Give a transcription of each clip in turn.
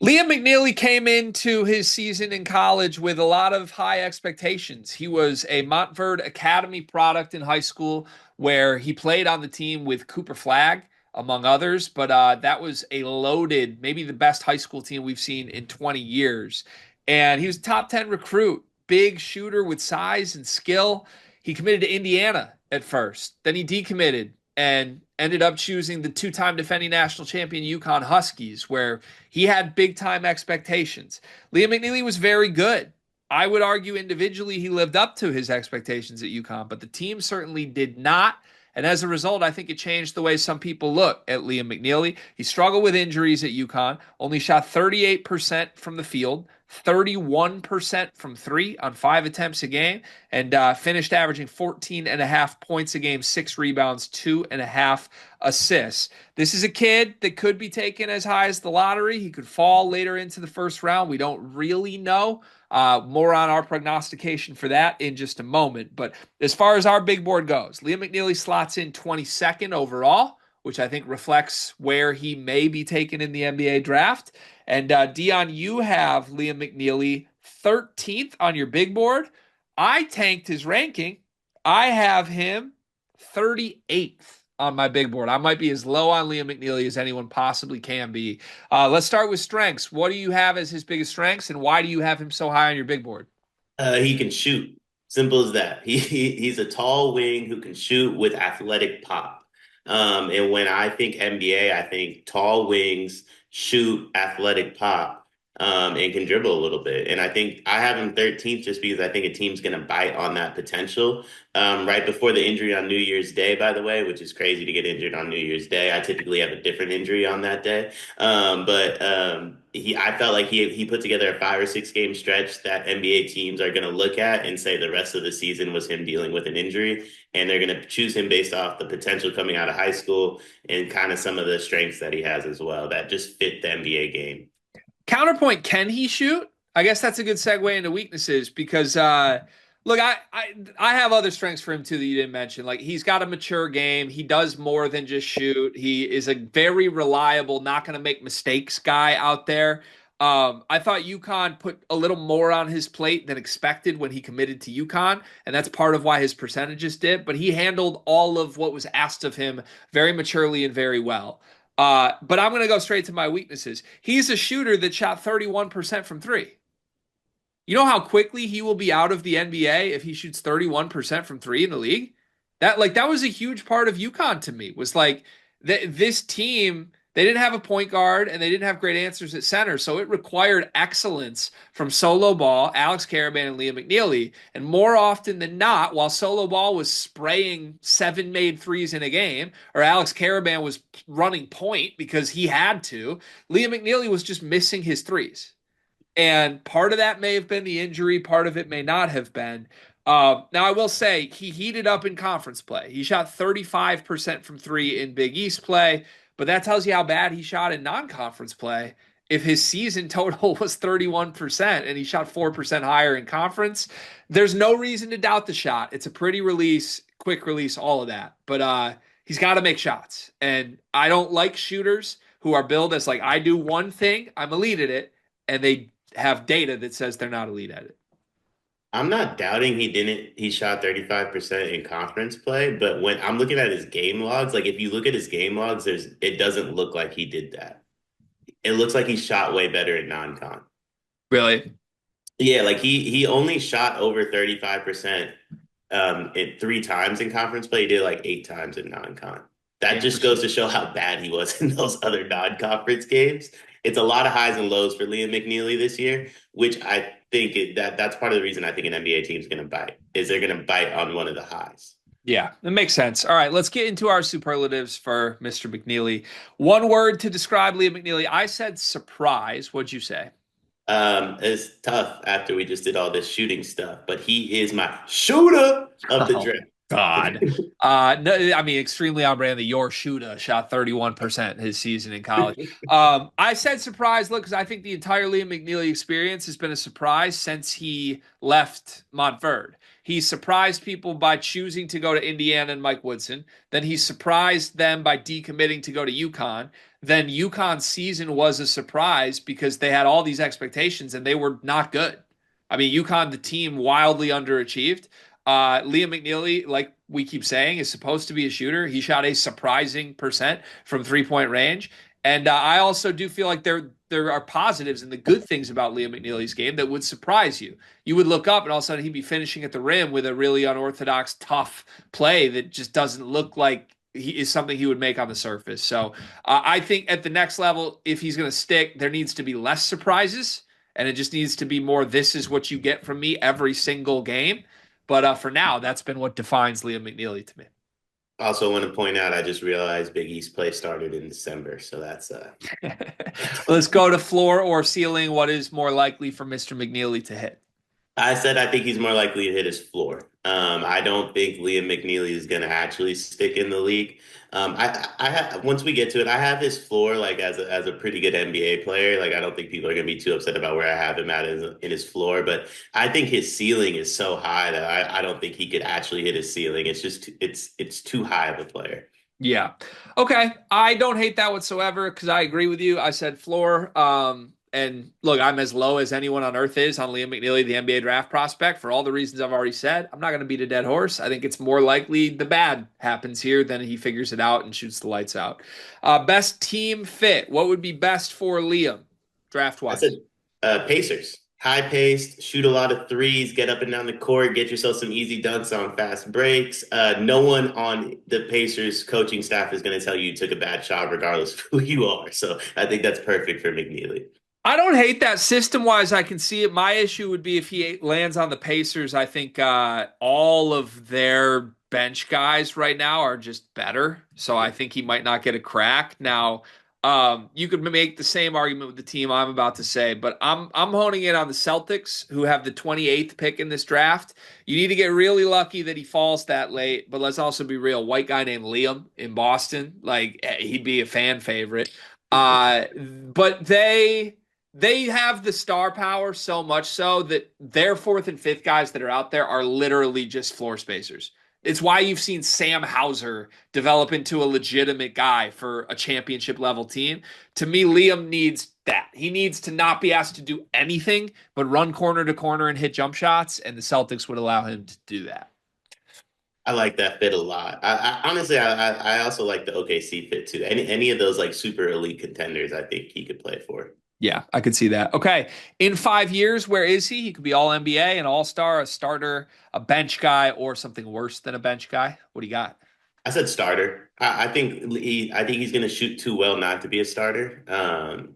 Liam McNeeley came into his season in college with a lot of high expectations. He was a Montverde Academy product in high school where he played on the team with Cooper Flagg, among others, but that was a loaded, maybe the best high school team we've seen in 20 years. And he was a top 10 recruit, big shooter with size and skill. He committed to Indiana at first, then he decommitted and ended up choosing the two-time defending national champion UConn Huskies, where he had big-time expectations. Liam McNeeley was very good. I would argue individually he lived up to his expectations at UConn, but the team certainly did not. And as a result, I think it changed the way some people look at Liam McNeeley. He struggled with injuries at UConn, only shot 38% from the field, 31% from three on 5 attempts a game, and finished averaging 14 and a half points a game, 6 rebounds, 2.5 assists. This is a kid that could be taken as high as the lottery. He could fall later into the first round. We don't really know. More on our prognostication for that in just a moment. But as far as our big board goes, Liam McNeeley slots in 22nd overall, which I think reflects where he may be taken in the NBA draft. And Dion, you have Liam McNeeley 13th on your big board. I tanked his ranking. I have him 38th on my big board. I might be as low on Liam McNeeley as anyone possibly can be. Let's start with strengths. What do you have as his biggest strengths, and why do you have him so high on your big board? He can shoot. Simple as that. He's a tall wing who can shoot with athletic pop. And when I think NBA, I think tall wings shoot athletic pop, and can dribble a little bit. And I think I have him 13th just because I think a team's going to bite on that potential. Right before the injury on New Year's Day, by the way, which is crazy to get injured on New Year's Day. I typically have a different injury on that day. I felt like he put together a 5 or 6 game stretch that NBA teams are going to look at and say the rest of the season was him dealing with an injury, and they're going to choose him based off the potential coming out of high school and kind of some of the strengths that he has as well that just fit the NBA game. Counterpoint, can he shoot? I guess that's a good segue into weaknesses because look, I have other strengths for him too that you didn't mention. Like he's got a mature game. He does more than just shoot. He is a very reliable, not going to make mistakes guy out there. I thought UConn put a little more on his plate than expected when he committed to UConn, and that's part of why his percentages dipped. But he handled all of what was asked of him very maturely and very well. But I'm going to go straight to my weaknesses. He's a shooter that shot 31% from three. You know how quickly he will be out of the NBA if he shoots 31% from three in the league? That was a huge part of UConn to me. Was like this team, they didn't have a point guard and they didn't have great answers at center, so it required excellence from Solo Ball, Alex Caravan, and Liam McNeeley. And more often than not, while Solo Ball was spraying 7 made threes in a game, or Alex Caravan was running point because he had to, Liam McNeeley was just missing his threes. And part of that may have been the injury, part of it may not have been. Now, I will say he heated up in conference play. He shot 35% from three in Big East play, but that tells you how bad he shot in non conference play. If his season total was 31% and he shot 4% higher in conference, there's no reason to doubt the shot. It's a pretty release, quick release, all of that. But he's got to make shots. And I don't like shooters who are billed as like, I do one thing, I'm elite at it, and they have data that says they're not elite at it. I'm not doubting he shot 35% in conference play, but when I'm looking at his game logs, like if you look at his game logs, it doesn't look like he did that. It looks like he shot way better in non-con. Really? Yeah, like he only shot over 35% it 3 times in conference play. He did like 8 times in non-con. That just goes Interesting. to show how bad he was in those other non-conference games. It's a lot of highs and lows for Liam McNeeley this year, which I think that's part of the reason I think an NBA team's going to bite is they're going to bite on one of the highs. Yeah, that makes sense. All right, let's get into our superlatives for Mr. McNeeley. One word to describe Liam McNeeley. I said surprise. What'd you say? It's tough after we just did all this shooting stuff, but he is my shooter of the Oh, draft. God. No, I mean, extremely on brand that your shooter shot 31% his season in college. I said surprise, look, because I think the entire Liam McNeely experience has been a surprise since he left Montverde. He surprised people by choosing to go to Indiana and Mike Woodson. Then he surprised them by decommitting to go to UConn. Then UConn's season was a surprise because they had all these expectations and they were not good. I mean, UConn, the team, wildly underachieved. Liam McNeeley, like we keep saying, is supposed to be a shooter. He shot a surprising percent from 3-point range. And I also do feel like there are positives and the good things about Liam McNeely's game that would surprise you. You would look up and all of a sudden he'd be finishing at the rim with a really unorthodox, tough play that just doesn't look like he is something he would make on the surface. So I think at the next level, if he's going to stick, there needs to be less surprises, and it just needs to be more. This is what you get from me every single game. But for now, that's been what defines Liam McNeeley to me. Also, want to point out, I just realized Big East play started in December, so that's Let's go to floor or ceiling. What is more likely for Mr. McNeeley to hit? I said I think he's more likely to hit his floor. I don't think Liam McNeeley is going to actually stick in the league. I have once we get to it, I have his floor like as a pretty good NBA player. Like I don't think people are going to be too upset about where I have him at in his floor, but I think his ceiling is so high that I don't think he could actually hit his ceiling. It's just it's too high of a player. Yeah. Okay. I don't hate that whatsoever because I agree with you. I said floor. And look, I'm as low as anyone on earth is on Liam McNeeley, the NBA draft prospect, for all the reasons I've already said. I'm not going to beat a dead horse. I think it's more likely the bad happens here than he figures it out and shoots the lights out. Best team fit. What would be best for Liam draft I said wise? Pacers. High paced, shoot a lot of threes, get up and down the court, get yourself some easy dunks on fast breaks. No one on the Pacers coaching staff is going to tell you took a bad shot, regardless of who you are. So I think that's perfect for McNeely. I don't hate that system wise. I can see it. My issue would be if he lands on the Pacers. I think all of their bench guys right now are just better. So I think he might not get a crack. Now, you could make the same argument with the team I'm about to say, but I'm honing in on the Celtics, who have the 28th pick in this draft. You need to get really lucky that he falls that late. But let's also be real. White guy named Liam in Boston, like he'd be a fan favorite. But they have the star power so much so that their fourth and fifth guys that are out there are literally just floor spacers. It's why you've seen Sam Hauser develop into a legitimate guy for a championship level team. To me, Liam needs that. He needs to not be asked to do anything but run corner to corner and hit jump shots, and the Celtics would allow him to do that. I like that fit a lot. I honestly, I also like the OKC fit too. Any of those like super elite contenders, I think he could play for. Yeah, I could see that. Okay. In 5 years, where is he? He could be all NBA, an all star, a starter, a bench guy, or something worse than a bench guy. What do you got? I said starter. I think he's going to shoot too well not to be a starter.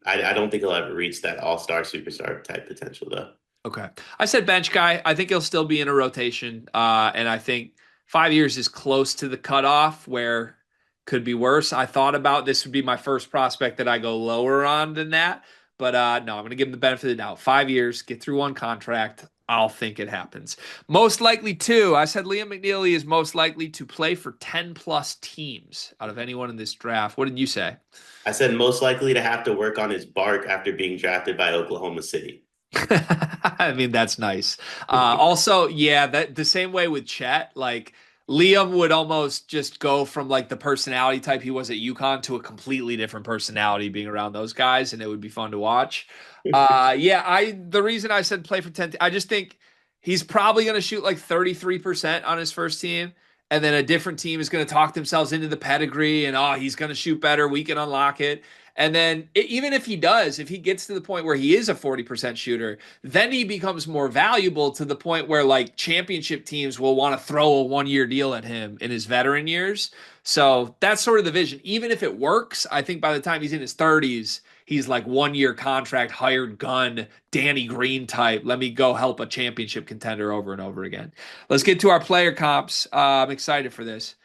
I don't think he'll ever reach that all-star superstar type potential though. Okay. I said bench guy. I think he'll still be in a rotation. And I think 5 years is close to the cutoff where could be worse. I thought about this would be my first prospect that I go lower on than that. But no, I'm going to give him the benefit of the doubt. 5 years, get through one contract. I'll think it happens. Most likely to, I said Liam McNeely is most likely to play for 10 plus teams out of anyone in this draft. What did you say? I said most likely to have to work on his bark after being drafted by Oklahoma City. I mean, that's nice. Also, yeah, that the same way with Chet, like Liam would almost just go from like the personality type he was at UConn to a completely different personality being around those guys, and it would be fun to watch. Yeah, I the reason I said play for 10, I just think he's probably going to shoot like 33% on his first team, and then a different team is going to talk themselves into the pedigree, and oh, he's going to shoot better. We can unlock it. And then even if he does, if he gets to the point where he is a 40% shooter, then he becomes more valuable to the point where like championship teams will want to throw a 1 year deal at him in his veteran years. So that's sort of the vision. Even if it works, I think by the time he's in his 30s, he's like 1 year contract, hired gun, Danny Green type. Let me go help a championship contender over and over again. Let's get to our player comps. I'm excited for this.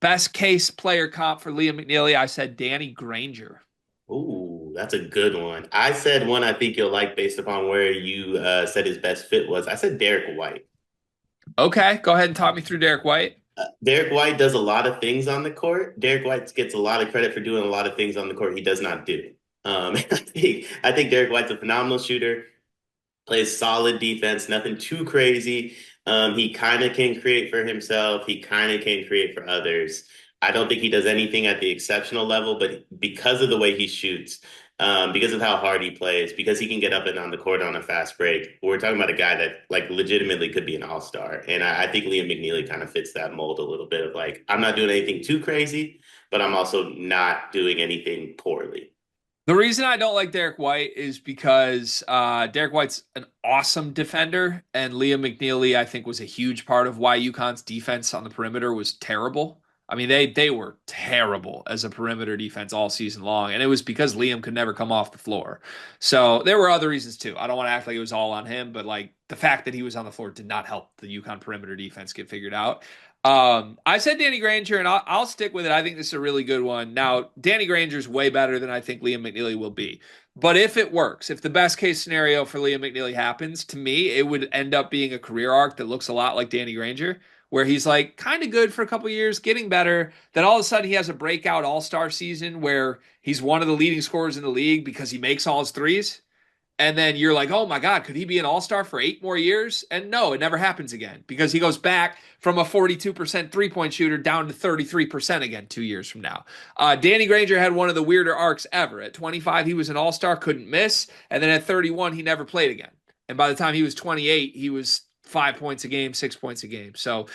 Best case player comp for Liam McNeely, I said Danny Granger. Ooh, that's a good one. I said one I think you'll like based upon where you said his best fit was. I said Derek White. Okay, go ahead and talk me through Derek White. Derek White does a lot of things on the court. Derek White gets a lot of credit for doing a lot of things on the court he does not do. I think Derek White's a phenomenal shooter, plays solid defense, nothing too crazy. He kind of can create for himself. He kind of can create for others. I don't think he does anything at the exceptional level, but because of the way he shoots, because of how hard he plays, because he can get up and down the court on a fast break, we're talking about a guy that like legitimately could be an all-star. And I think Liam McNeeley kind of fits that mold a little bit of like, I'm not doing anything too crazy, but I'm also not doing anything poorly. The reason I don't like Derek White is because Derek White's an awesome defender, and Liam McNeeley, I think, was a huge part of why UConn's defense on the perimeter was terrible. I mean, they were terrible as a perimeter defense all season long, and it was because Liam could never come off the floor. So there were other reasons too. I don't want to act like it was all on him, but like the fact that he was on the floor did not help the UConn perimeter defense get figured out. I said Danny Granger, and I'll stick with it. I think this is a really good one. Now, Danny Granger's way better than I think Liam McNeeley will be. But if it works, if the best case scenario for Liam McNeeley happens, to me, it would end up being a career arc that looks a lot like Danny Granger, where he's like kind of good for a couple years, getting better. Then all of a sudden, he has a breakout all-star season where he's one of the leading scorers in the league because he makes all his threes. And then you're like, oh my God, could he be an all-star for 8 more years? And no, it never happens again because he goes back from a 42% three-point shooter down to 33% again 2 years from now. Danny Granger had one of the weirder arcs ever. At 25, he was an all-star, couldn't miss. And then at 31, he never played again. And by the time he was 28, he was 5 points a game, 6 points a game. So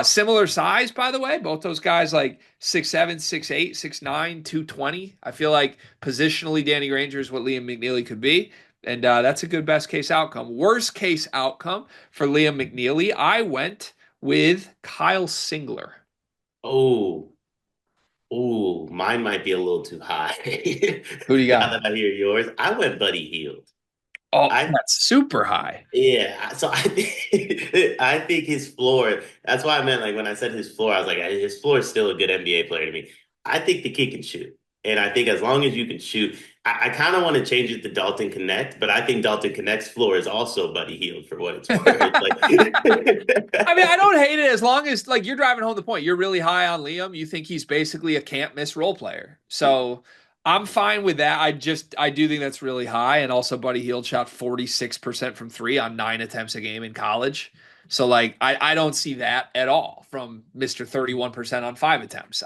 similar size, by the way. Both those guys like 6'7", 6'8", 6'9", 220. I feel like positionally, Danny Granger is what Liam McNeeley could be. And that's a good best case outcome. Worst case outcome for Liam McNeeley, I went with Kyle Singler. Oh, oh, mine might be a little too high. Who do you Now got? that I hear yours, I went Buddy Hield. Oh, I that's super high. Yeah, so I think I think his floor. That's why I meant like when I said his floor, I was like, his floor is still a good NBA player to me. I think the kid can shoot, and I think as long as you can shoot, I kind of want to change it to Dalton Connect, but I think Dalton Connect's floor is also Buddy Hield for what it's worth. I mean, Like, I don't hate it as long as like you're driving home the point. You're really high on Liam. You think he's basically a can't miss role player. So I'm fine with that. I do think that's really high. And also Buddy Hield shot 46% from three on 9 attempts a game in college. So like I don't see that at all from Mr. 31% on 5 attempts.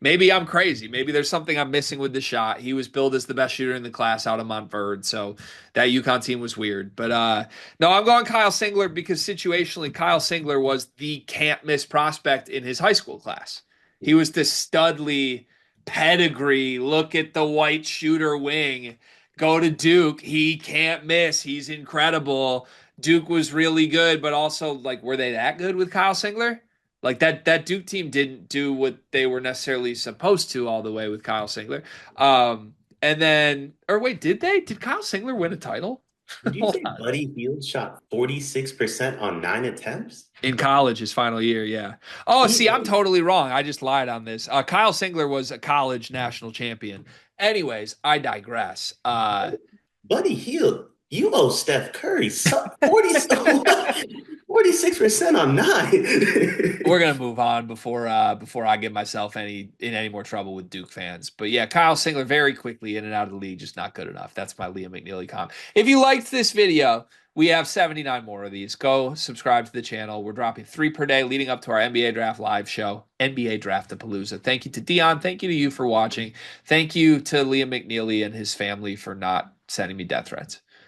Maybe I'm crazy. Maybe there's something I'm missing with the shot. He was billed as the best shooter in the class out of Montverde. So that UConn team was weird. But no, I'm going Kyle Singler because situationally, Kyle Singler was the can't miss prospect in his high school class. He was this studly pedigree. Look at the white shooter wing. Go to Duke. He can't miss. He's incredible. Duke was really good, but also like, were they that good with Kyle Singler? Like that Duke team didn't do what they were necessarily supposed to all the way with Kyle Singler. And then, or wait, did they? Did Kyle Singler win a title? did you Hold say on. Buddy Hield shot 46% on 9 attempts? In college, his final year, yeah. Oh, see, I'm Ew. totally wrong. I just lied on this. Kyle Singler was a college national champion. Anyways, I digress. Buddy Hield, you owe Steph Curry 46% on nine. We're gonna move on before I get myself in any more trouble with Duke fans. But yeah, Kyle Singler very quickly in and out of the league, just not good enough. That's my Liam McNeeley comp. If you liked this video, we have 79 more of these. Go subscribe to the channel. We're dropping 3 per day leading up to our NBA Draft live show, NBA Draft-a-Palooza. Thank you to Dion. Thank you to you for watching. Thank you to Liam McNeeley and his family for not sending me death threats.